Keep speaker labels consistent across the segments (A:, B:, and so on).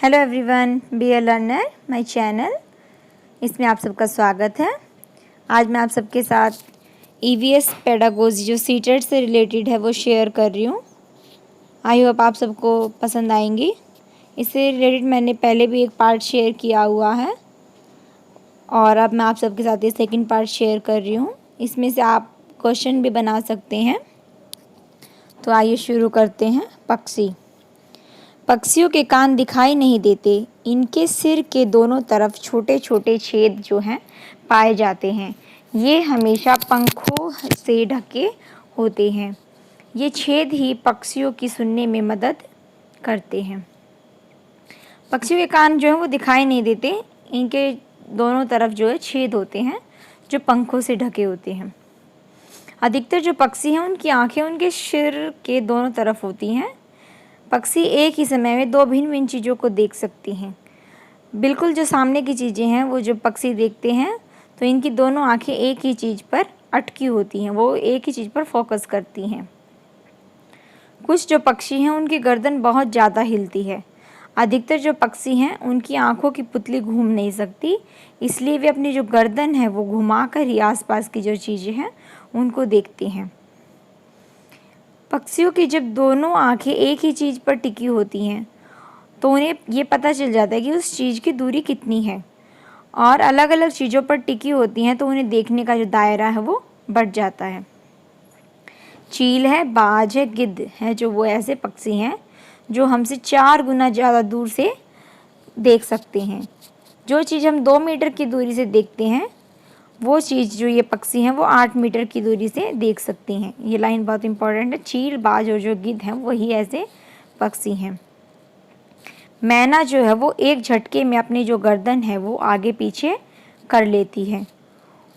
A: Hello everyone, be a learner my channel. इसमें आप सबका स्वागत है। आज मैं आप सबके साथ ईवीएस पेडागोजी जो सीटेट से रिलेटेड है वो शेयर कर रही हूँ। आई होप आप सबको पसंद आएंगी। इससे रिलेटेड मैंने पहले भी एक पार्ट शेयर किया हुआ है और अब मैं आप सबके साथ ये सेकंड पार्ट शेयर कर रही हूँ। इसमें से आप क्वेश्चन भी बना सकते हैं। तो आइए शुरू करते हैं। पक्षियों के कान दिखाई नहीं देते, इनके सिर के दोनों तरफ छोटे छोटे छेद जो हैं पाए जाते हैं। ये हमेशा पंखों से ढके होते हैं। ये छेद ही पक्षियों की सुनने में मदद करते हैं। पक्षियों के कान जो हैं वो दिखाई नहीं देते, इनके दोनों तरफ जो है छेद होते हैं जो पंखों से ढके होते हैं। अधिकतर जो पक्षी हैं उनकी आंखें उनके सिर के दोनों तरफ होती हैं। पक्षी एक ही समय में दो भिन्न भिन्न चीज़ों को देख सकती हैं। बिल्कुल जो सामने की चीज़ें हैं वो जो पक्षी देखते हैं तो इनकी दोनों आंखें एक ही चीज़ पर अटकी होती हैं, वो एक ही चीज़ पर फोकस करती हैं। कुछ जो पक्षी हैं उनकी गर्दन बहुत ज़्यादा हिलती है। अधिकतर जो पक्षी हैं उनकी आंखों की पुतली घूम नहीं सकती, इसलिए वे अपनी जो गर्दन है वो घुमाकर ही आसपास की जो चीज़ें हैं उनको देखते हैं। पक्षियों की जब दोनों आंखें एक ही चीज़ पर टिकी होती हैं तो उन्हें ये पता चल जाता है कि उस चीज़ की दूरी कितनी है, और अलग अलग चीज़ों पर टिकी होती हैं तो उन्हें देखने का जो दायरा है वो बढ़ जाता है। चील है, बाज है, गिद्ध है, जो वो ऐसे पक्षी हैं जो हमसे 4 गुना ज़्यादा दूर से देख सकते हैं। जो चीज़ हम 2 मीटर की दूरी से देखते हैं वो चीज़ जो ये पक्षी हैं वो 8 मीटर की दूरी से देख सकती हैं। ये लाइन बहुत इंपॉर्टेंट है। चील, बाज और जो गिद्ध हैं वही ऐसे पक्षी हैं। मैना जो है वो एक झटके में अपनी जो गर्दन है वो आगे पीछे कर लेती है,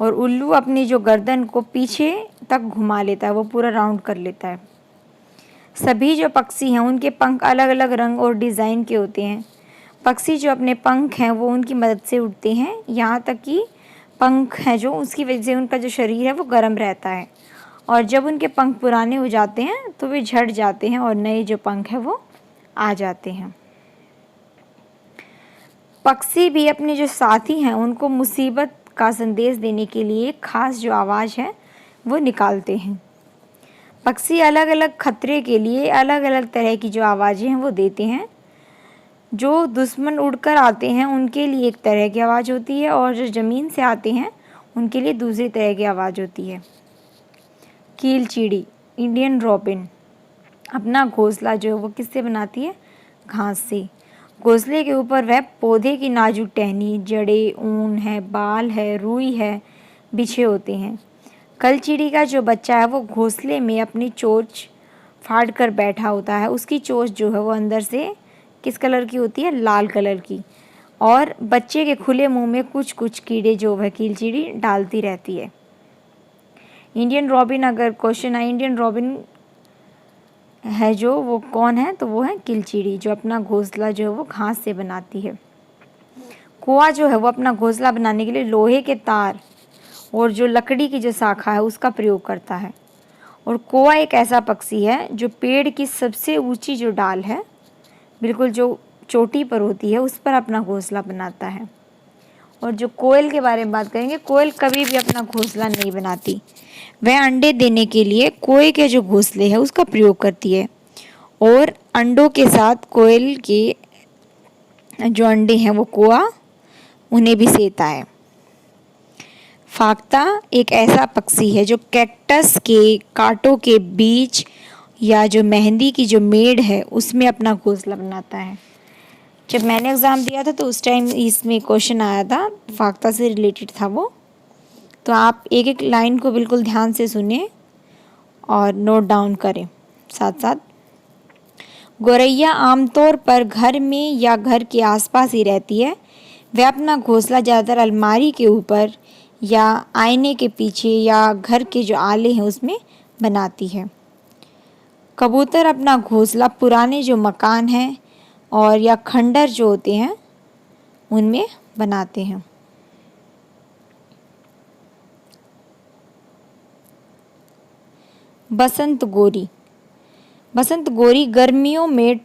A: और उल्लू अपनी जो गर्दन को पीछे तक घुमा लेता है, वो पूरा राउंड कर लेता है। सभी जो पक्षी हैं उनके पंख अलग अलग रंग और डिज़ाइन के होते हैं। पक्षी जो अपने पंख हैं वो उनकी मदद से उड़ते हैं, यहाँ तक कि पंख हैं जो उसकी वजह से उनका जो शरीर है वो गर्म रहता है, और जब उनके पंख पुराने हो जाते हैं तो वे झड़ जाते हैं और नए जो पंख हैं वो आ जाते हैं। पक्षी भी अपने जो साथी हैं उनको मुसीबत का संदेश देने के लिए खास जो आवाज़ है वो निकालते हैं। पक्षी अलग अलग खतरे के लिए अलग अलग तरह की जो आवाज़ें हैं वो देते हैं। जो दुश्मन उड़कर आते हैं उनके लिए एक तरह की आवाज़ होती है, और जो ज़मीन से आते हैं उनके लिए दूसरी तरह की आवाज़ होती है। कीलचीड़ी, इंडियन रॉबिन, अपना घोंसला जो है वो किससे बनाती है? घास से। घोंसले के ऊपर वह पौधे की नाजुक टहनी, जड़ें, ऊन है, बाल है, रुई है, बिछे होते हैं। कलचीड़ी का जो बच्चा है वो घोंसले में अपनी चोंच फाड़ कर बैठा होता है। उसकी चोंच जो है वो अंदर से किस कलर की होती है? लाल कलर की, और बच्चे के खुले मुंह में कुछ कुछ कीड़े जो वह कीलचीड़ी डालती रहती है। इंडियन रॉबिन, अगर क्वेश्चन आए इंडियन रॉबिन है जो वो कौन है, तो वो है कीलचीड़ी, जो अपना घोंसला जो है वो घास से बनाती है। कौवा जो है वो अपना घोंसला बनाने के लिए लोहे के तार और जो लकड़ी की जो शाखा है उसका प्रयोग करता है। और कौवा एक ऐसा पक्षी है जो पेड़ की सबसे ऊंची जो डाल है, बिल्कुल जो चोटी पर होती है, उस पर अपना घोंसला बनाता है। और जो कोयल के बारे में बात करेंगे, कोयल कभी भी अपना घोंसला नहीं बनाती। वह अंडे देने के लिए कोए के जो घोंसले है उसका प्रयोग करती है, और अंडों के साथ कोयल के जो अंडे हैं वो कौवा उन्हें भी सेता है। फाख्ता एक ऐसा पक्षी है जो कैक्टस के कांटों के बीच या जो मेहंदी की जो मेड़ है उसमें अपना घोंसला बनाता है। जब मैंने एग्ज़ाम दिया था तो उस टाइम इसमें क्वेश्चन आया था, फाख्ता से रिलेटेड था वो। तो आप एक एक लाइन को बिल्कुल ध्यान से सुने और नोट डाउन करें साथ साथ। गौरैया आमतौर पर घर में या घर के आसपास ही रहती है। वह अपना घोंसला ज़्यादातर अलमारी के ऊपर या आईने के पीछे या घर के जो आले हैं उसमें बनाती है। कबूतर अपना घोंसला पुराने जो मकान हैं और या खंडर जो होते हैं उनमें बनाते हैं। बसंत गोरी गर्मियों में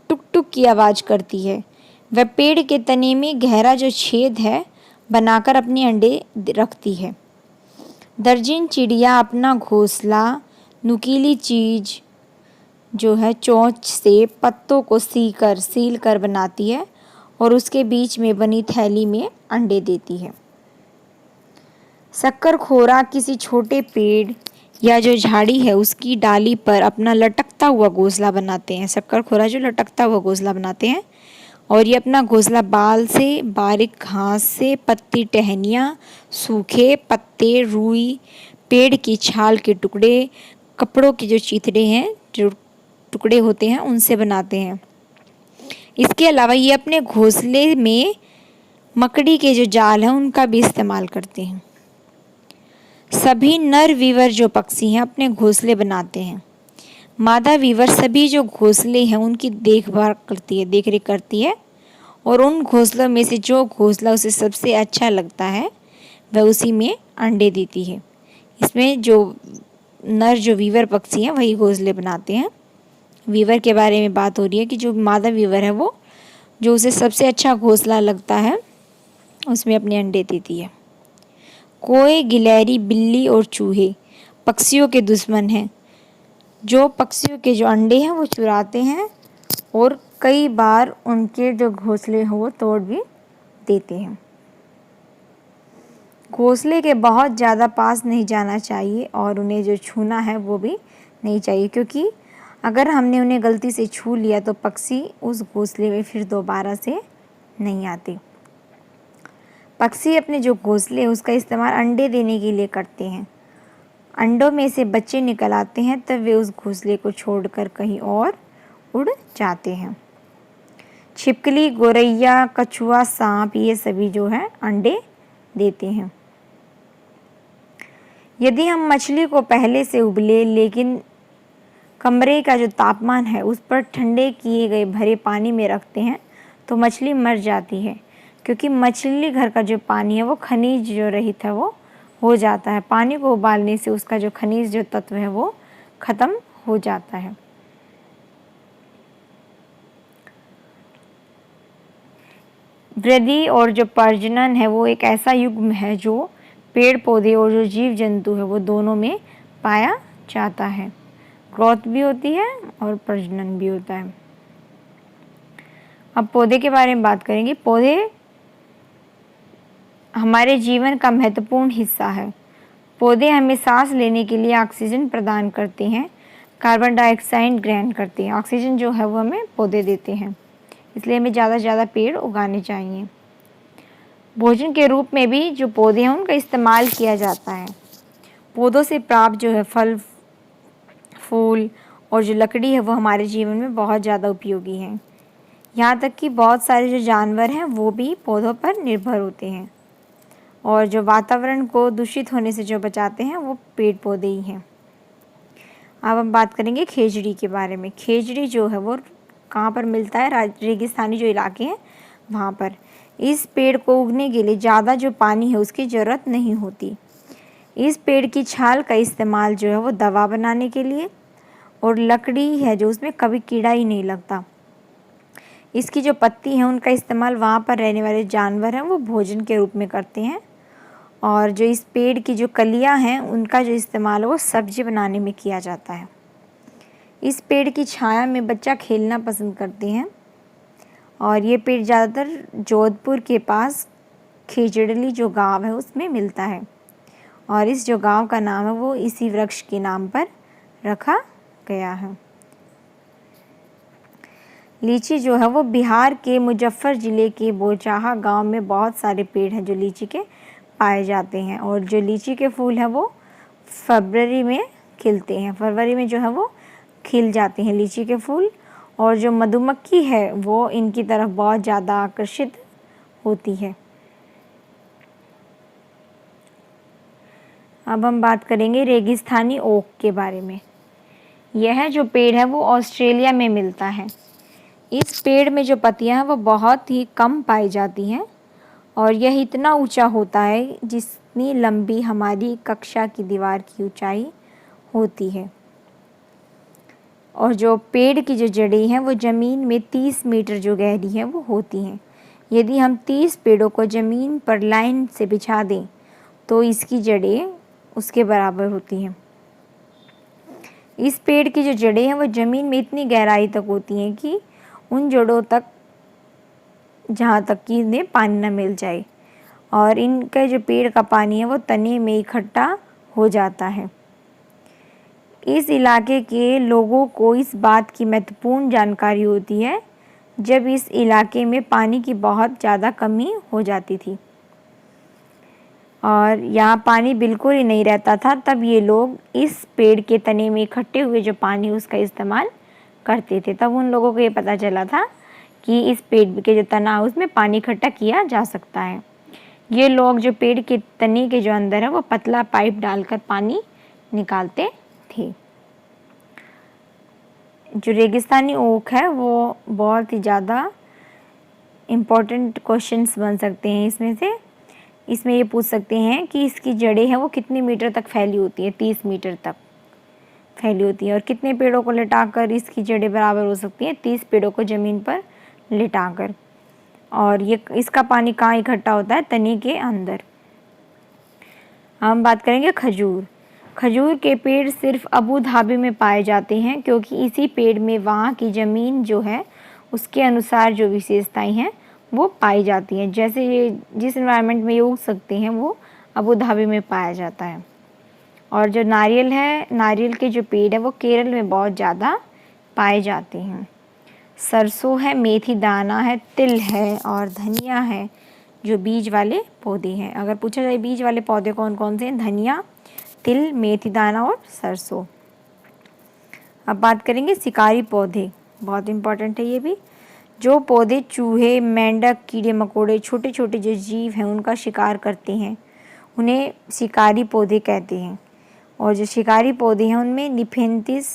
A: टुक टुक की आवाज़ करती है। वह पेड़ के तने में गहरा जो छेद है बनाकर अपने अंडे रखती है। दर्जन चिड़िया अपना घोंसला नुकीली चीज जो है चोंच से पत्तों को सील कर बनाती है और उसके बीच में बनी थैली में अंडे देती है। शक्करखोरा किसी छोटे पेड़ या जो झाड़ी है उसकी डाली पर अपना लटकता हुआ घोंसला बनाते हैं। शक्करखोरा जो लटकता हुआ घोंसला बनाते हैं और ये अपना घोंसला बाल से, बारीक घास से, पत्ती टहनियाँ, सूखे पत्ते, रुई, पेड़ की छाल के टुकड़े, कपड़ों के जो चीथड़े हैं, जो टुकड़े होते हैं, उनसे बनाते हैं। इसके अलावा ये अपने घोंसले में मकड़ी के जो जाल हैं उनका भी इस्तेमाल करते हैं। सभी नर वीवर जो पक्षी हैं अपने घोंसले बनाते हैं। मादा वीवर सभी जो घोंसले हैं उनकी देखरेख करती है और उन घोंसलों में से जो घोंसला उसे सबसे अच्छा लगता है वह उसी में अंडे देती है। इसमें जो नर जो वीवर पक्षी हैं वही घोंसले बनाते हैं। वीवर के बारे में बात हो रही है कि जो मादा वीवर है वो जो उसे सबसे अच्छा घोंसला लगता है उसमें अपने अंडे देती है। कोए, गिलहरी, बिल्ली और चूहे पक्षियों के दुश्मन हैं, जो पक्षियों के जो अंडे हैं वो चुराते हैं और कई बार उनके जो घोंसले हैं वो तोड़ भी देते हैं। घोंसले के बहुत ज़्यादा पास नहीं जाना चाहिए और उन्हें जो छूना है वो भी नहीं चाहिए, क्योंकि अगर हमने उन्हें गलती से छू लिया तो पक्षी उस घोंसले में फिर दोबारा से नहीं आते। पक्षी अपने जो घोंसले हैं उसका इस्तेमाल अंडे देने के लिए करते हैं। अंडों में से बच्चे निकल आते हैं तब वे उस घोंसले को छोड़कर कहीं और उड़ जाते हैं। छिपकली, गोरैया, कछुआ, सांप ये सभी जो है अंडे देते हैं। यदि हम मछली को पहले से उबले लेकिन कमरे का जो तापमान है उस पर ठंडे किए गए भरे पानी में रखते हैं तो मछली मर जाती है, क्योंकि मछली घर का जो पानी है वो खनिज जो रहित है वो हो जाता है। पानी को उबालने से उसका जो खनिज जो तत्व है वो खत्म हो जाता है। वृद्धि और जो प्रजनन है वो एक ऐसा युग्म है जो पेड़ पौधे और जो जीव जंतु है वो दोनों में पाया जाता है। ग्रोथ भी होती है और प्रजनन भी होता है। अब पौधे के बारे में बात करेंगे। पौधे हमारे जीवन का महत्वपूर्ण हिस्सा है। पौधे हमें सांस लेने के लिए ऑक्सीजन प्रदान करते हैं, कार्बन डाइऑक्साइड ग्रहण करते हैं। ऑक्सीजन जो है वो हमें पौधे देते हैं, इसलिए हमें ज़्यादा से ज़्यादा पेड़ उगाने चाहिए। भोजन के रूप में भी जो पौधे हैं उनका इस्तेमाल किया जाता है। पौधों से प्राप्त जो है फल, फूल और जो लकड़ी है वो हमारे जीवन में बहुत ज़्यादा उपयोगी हैं। यहाँ तक कि बहुत सारे जो जानवर हैं वो भी पौधों पर निर्भर होते हैं और जो वातावरण को दूषित होने से जो बचाते हैं वो पेड़ पौधे ही हैं। अब हम बात करेंगे खेजड़ी के बारे में। खेजड़ी जो है वो कहाँ पर मिलता है? रेगिस्तानी जो इलाके हैं वहाँ पर। इस पेड़ को उगने के लिए ज़्यादा जो पानी है उसकी ज़रूरत नहीं होती। इस पेड़ की छाल का इस्तेमाल जो है वो दवा बनाने के लिए और लकड़ी है जो उसमें कभी कीड़ा ही नहीं लगता। इसकी जो पत्ती है उनका इस्तेमाल वहाँ पर रहने वाले जानवर हैं वो भोजन के रूप में करते हैं और जो इस पेड़ की जो कलियाँ हैं उनका जो इस्तेमाल है वो सब्जी बनाने में किया जाता है। इस पेड़ की छाया में बच्चा खेलना पसंद करते हैं और ये पेड़ ज़्यादातर जोधपुर के पास खेजड़ली जो गांव है उसमें मिलता है और इस जो गांव का नाम है वो इसी वृक्ष के नाम पर रखा गया है। लीची जो है वो बिहार के मुजफ्फर ज़िले के बोचाहा गांव में बहुत सारे पेड़ हैं जो लीची के पाए जाते हैं और जो लीची के फूल हैं वो फरवरी में खिलते हैं। फरवरी में जो है वो खिल जाते हैं लीची के फूल और जो मधुमक्खी है वो इनकी तरफ बहुत ज़्यादा आकर्षित होती है। अब हम बात करेंगे रेगिस्तानी ओक के बारे में। यह जो पेड़ है वो ऑस्ट्रेलिया में मिलता है। इस पेड़ में जो पत्तियां हैं वो बहुत ही कम पाई जाती हैं और यह इतना ऊंचा होता है जितनी लंबी हमारी कक्षा की दीवार की ऊंचाई होती है। और जो पेड़ की जो जड़ें हैं वो ज़मीन में 30 मीटर जो गहरी हैं वो होती हैं। यदि हम 30 पेड़ों को ज़मीन पर लाइन से बिछा दें तो इसकी जड़ें उसके बराबर होती हैं। इस पेड़ की जो जड़ें हैं वो ज़मीन में इतनी गहराई तक होती हैं कि उन जड़ों तक जहाँ तक कि इन्हें पानी न मिल जाए, और इनका जो पेड़ का पानी है वो तने में इकट्ठा हो जाता है। इस इलाके के लोगों को इस बात की महत्वपूर्ण जानकारी होती है जब इस इलाके में पानी की बहुत ज़्यादा कमी हो जाती थी और यहाँ पानी बिल्कुल ही नहीं रहता था, तब ये लोग इस पेड़ के तने में इकट्ठे हुए जो पानी उसका इस्तेमाल करते थे। तब उन लोगों को ये पता चला था कि इस पेड़ के जो तना है उसमें पानी इकट्ठा किया जा सकता है। ये लोग जो पेड़ के तने के जो अंदर है वो पतला पाइप डालकर पानी निकालते थे। जो रेगिस्तानी ओक है वो बहुत ही ज़्यादा इम्पोर्टेंट क्वेश्चंस बन सकते हैं इसमें से। इसमें ये पूछ सकते हैं कि इसकी जड़ें हैं वो कितने मीटर तक फैली होती है, 30 मीटर तक फैली होती है, और कितने पेड़ों को लिटाकर इसकी जड़ें बराबर हो सकती हैं, 30 पेड़ों को ज़मीन पर लिटाकर। और ये इसका पानी कहाँ इकट्ठा होता है, तने के अंदर। हम बात करेंगे खजूर। खजूर के पेड़ सिर्फ अबू धाबी में पाए जाते हैं क्योंकि इसी पेड़ में वहाँ की ज़मीन जो है उसके अनुसार जो विशेषताएं हैं वो पाई जाती हैं। जैसे ये जिस एनवायरनमेंट में ये उग सकते हैं वो अबू धाबी में पाया जाता है। और जो नारियल है, नारियल के जो पेड़ है वो केरल में बहुत ज़्यादा पाए जाते हैं। सरसों है, मेथी दाना है, तिल है और धनिया है जो बीज वाले पौधे हैं। अगर पूछा जाए बीज वाले पौधे कौन कौन से हैं, धनिया, तिल, मेथी दाना और सरसों। अब बात करेंगे शिकारी पौधे, बहुत इम्पॉर्टेंट है ये भी। जो पौधे चूहे, मेंढक, कीड़े मकोड़े, छोटे छोटे जो जीव हैं उनका शिकार करते हैं उन्हें शिकारी पौधे कहते हैं। और जो शिकारी पौधे हैं उनमें निफेंथिस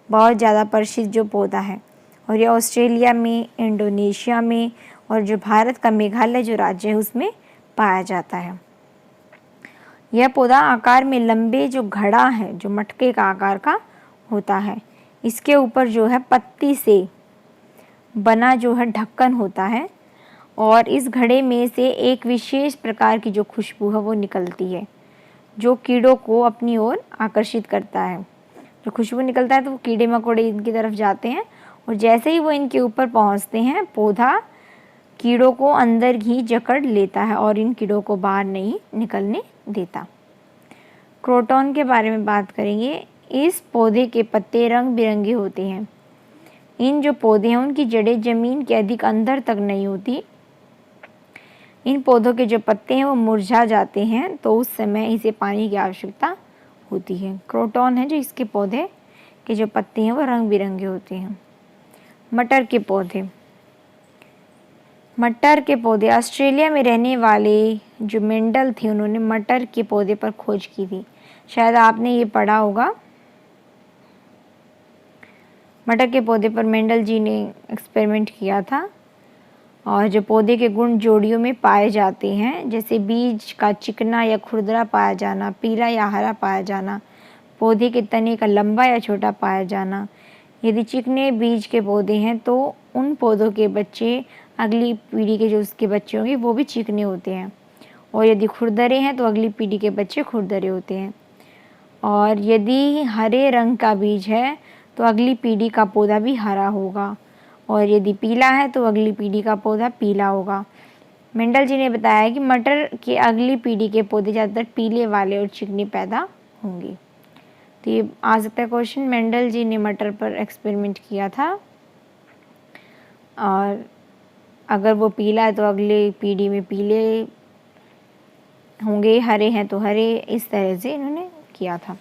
A: बहुत ज़्यादा प्रसिद्ध जो पौधा है, और ये ऑस्ट्रेलिया में, इंडोनेशिया में और जो भारत का मेघालय जो राज्य है उसमें पाया जाता है। यह पौधा आकार में लंबे जो घड़ा है, जो मटके का आकार का होता है, इसके ऊपर जो है पत्ती से बना जो है ढक्कन होता है, और इस घड़े में से एक विशेष प्रकार की जो खुशबू है वो निकलती है जो कीड़ों को अपनी ओर आकर्षित करता है। जो खुशबू निकलता है तो वो कीड़े मकोड़े इनकी तरफ जाते हैं, और जैसे ही वो इनके ऊपर पहुंचते हैं पौधा कीड़ों को अंदर ही जकड़ लेता है और इन कीड़ों को बाहर नहीं निकलने देता। क्रोटॉन के बारे में बात करेंगे। इस पौधे के पत्ते रंग बिरंगे होते हैं। इन जो पौधे हैं उनकी जड़ें ज़मीन के अधिक अंदर तक नहीं होती। इन पौधों के जो पत्ते हैं वो मुरझा जाते हैं तो उस समय इसे पानी की आवश्यकता होती है। क्रोटॉन है जो इसके पौधे के जो पत्ते हैं वो रंग बिरंगे होते हैं। मटर के पौधे। मटर के पौधे ऑस्ट्रेलिया में रहने वाले जो मेंडल थे उन्होंने मटर के पौधे पर खोज की थी। शायद आपने ये पढ़ा होगा। मटर के पौधे पर मेंडल जी ने एक्सपेरिमेंट किया था, और जो पौधे के गुण जोड़ियों में पाए जाते हैं जैसे बीज का चिकना या खुरदरा पाया जाना, पीला या हरा पाया जाना, पौधे के तने का लंबा या छोटा पाया जाना। यदि चिकने बीज के पौधे हैं तो उन पौधों के बच्चे अगली पीढ़ी के जो उसके बच्चे होंगे वो भी चिकने होते हैं, और यदि खुरदरे हैं तो अगली पीढ़ी के बच्चे खुरदरे होते हैं। और यदि हरे रंग का बीज है तो अगली पीढ़ी का पौधा भी हरा होगा, और यदि पीला है तो अगली पीढ़ी का पौधा पीला होगा। मेंडल जी ने बताया कि मटर की अगली पीढ़ी के पौधे ज़्यादातर पीले वाले और चिकने पैदा होंगे। तो ये आ सकता है क्वेश्चन, मेंडल जी ने मटर पर एक्सपेरिमेंट किया था, और अगर वो पीला है तो अगली पीढ़ी में पीले होंगे, हरे हैं तो हरे, इस तरह से इन्होंने किया था।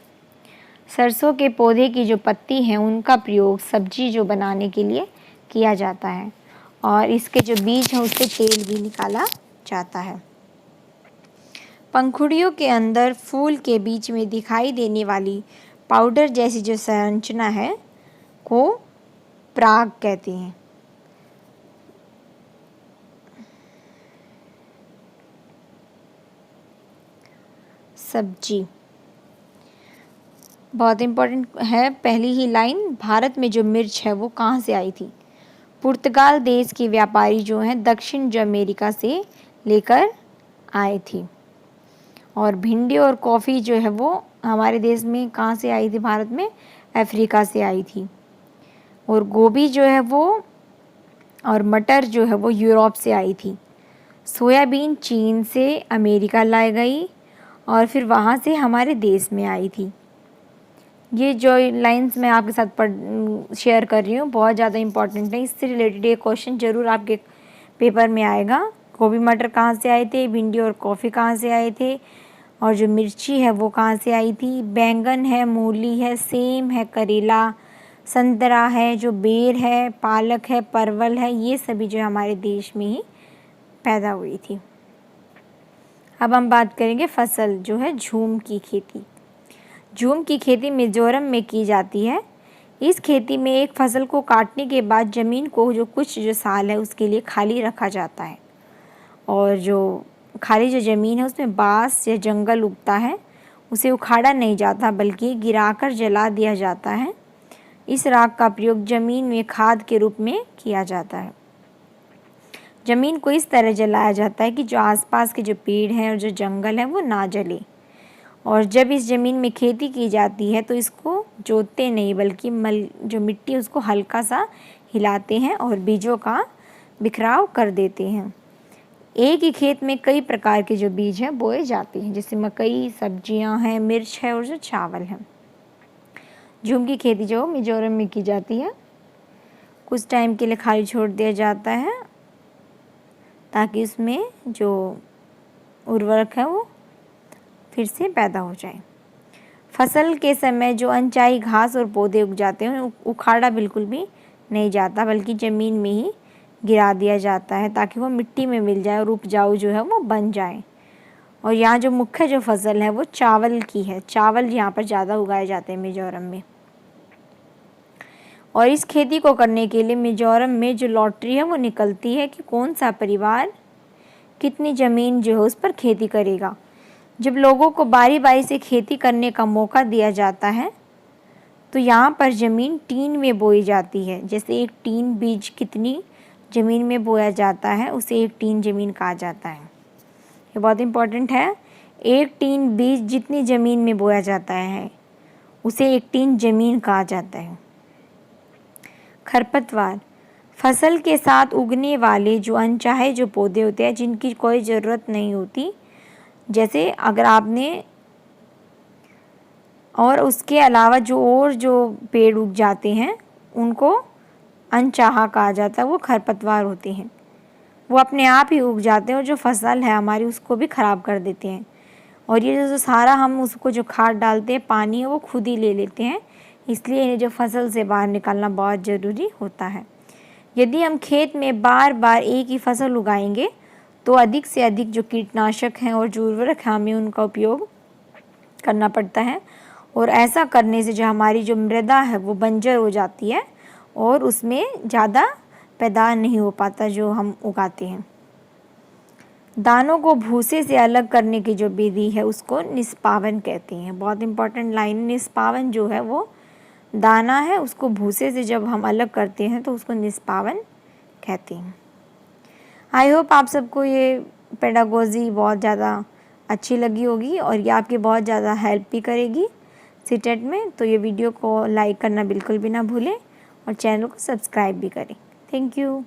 A: सरसों के पौधे की जो पत्ती हैं उनका प्रयोग सब्जी जो बनाने के लिए किया जाता है, और इसके जो बीज हैं उससे तेल भी निकाला जाता है। पंखुड़ियों के अंदर फूल के बीच में दिखाई देने वाली पाउडर जैसी जो संरचना है को पराग कहते हैं। सब्जी। बहुत इम्पोर्टेंट है पहली ही लाइन, भारत में जो मिर्च है वो कहाँ से आई थी? पुर्तगाल देश के व्यापारी जो हैं दक्षिण अमेरिका से लेकर आए थे। और भिंडी और कॉफ़ी जो है वो हमारे देश में कहाँ से आई थी? भारत में अफ्रीका से आई थी। और गोभी जो है वो और मटर जो है वो यूरोप से आई थी। सोयाबीन चीन से अमेरिका लाई गई और फिर वहाँ से हमारे देश में आई थी। ये जो लाइंस मैं आपके साथ शेयर कर रही हूँ बहुत ज़्यादा इम्पॉर्टेंट है, इससे रिलेटेड ये क्वेश्चन ज़रूर आपके पेपर में आएगा। गोभी मटर कहाँ से आए थे, भिंडी और कॉफ़ी कहाँ से आए थे, और जो मिर्ची है वो कहाँ से आई थी। बैंगन है, मूली है, सेम है, करेला, संतरा है, जो बेर है, पालक है, परवल है, ये सभी जो हमारे देश में ही पैदा हुई थी। अब हम बात करेंगे फसल जो है झूम की खेती। झूम की खेती मिजोरम में की जाती है। इस खेती में एक फसल को काटने के बाद ज़मीन को जो साल है उसके लिए खाली रखा जाता है, और जो खाली जो ज़मीन है उसमें बाँस या जंगल उगता है, उसे उखाड़ा नहीं जाता बल्कि गिराकर जला दिया जाता है। इस राख का प्रयोग ज़मीन में खाद के रूप में किया जाता है। ज़मीन को इस तरह जलाया जाता है कि जो आसपास के जो पेड़ हैं और जो जंगल है वो ना जले। और जब इस ज़मीन में खेती की जाती है तो इसको जोतते नहीं बल्कि जो मिट्टी उसको हल्का सा हिलाते हैं और बीजों का बिखराव कर देते हैं। एक ही खेत में कई प्रकार के जो बीज हैं बोए जाते हैं, जैसे मकई, सब्जियां हैं, मिर्च है और जो चावल है। झूम की खेती जो मिजोरम में की जाती है, कुछ टाइम के लिए खाली छोड़ दिया जाता है ताकि उसमें जो उर्वरक है वो फिर से पैदा हो जाए। फसल के समय जो अनचाही घास और पौधे उग जाते हैं उखाड़ा बिल्कुल भी नहीं जाता बल्कि ज़मीन में ही गिरा दिया जाता है ताकि वो मिट्टी में मिल जाए और उपजाऊ जो है वो बन जाए। और यहाँ जो मुख्य जो फसल है वो चावल की है। चावल यहाँ पर ज़्यादा उगाए जाते हैं मिजोरम में। और इस खेती को करने के लिए मिजोरम में जो लॉटरी है वो निकलती है कि कौन सा परिवार कितनी ज़मीन जो है उस पर खेती करेगा। जब लोगों को बारी बारी से खेती करने का मौका दिया जाता है तो यहाँ पर ज़मीन टीन में बोई जाती है। जैसे एक टीन बीज कितनी ज़मीन में बोया जाता है उसे एक टीन ज़मीन कहा जाता है। ये बहुत इम्पोर्टेंट है। एक टीन बीज जितनी ज़मीन में बोया जाता है उसे एक टीन ज़मीन कहा जाता है। खरपतवार फसल के साथ उगने वाले जो अनचाहे जो पौधे होते हैं जिनकी कोई ज़रूरत नहीं होती, जैसे अगर आपने और उसके अलावा जो पेड़ उग जाते हैं उनको अनचाहा कहा जाता है, वो खरपतवार होते हैं। वो अपने आप ही उग जाते हैं और जो फसल है हमारी उसको भी ख़राब कर देते हैं। और ये जो सारा हम उसको जो खाद डालते हैं पानी है वो खुद ही ले लेते हैं, इसलिए इन्हें जो फसल से बाहर निकालना बहुत ज़रूरी होता है। यदि हम खेत में बार बार एक ही फसल उगाएंगे तो अधिक से अधिक जो कीटनाशक हैं और जो उर्वरक हैं हमें उनका उपयोग करना पड़ता है, और ऐसा करने से जो हमारी जो मृदा है वो बंजर हो जाती है और उसमें ज़्यादा पैदावार नहीं हो पाता जो हम उगाते हैं। दानों को भूसे से अलग करने की जो विधि है उसको निष्पावन कहते हैं। बहुत इंपॉर्टेंट लाइन, निष्पावन जो है वो दाना है उसको भूसे से जब हम अलग करते हैं तो उसको निष्पावन कहते हैं। आई होप आप सबको ये पेडागोजी बहुत ज़्यादा अच्छी लगी होगी और ये आपकी बहुत ज़्यादा हेल्प भी करेगी सीटेट में। तो ये वीडियो को लाइक करना बिल्कुल भी ना भूलें और चैनल को सब्सक्राइब भी करें। Thank you.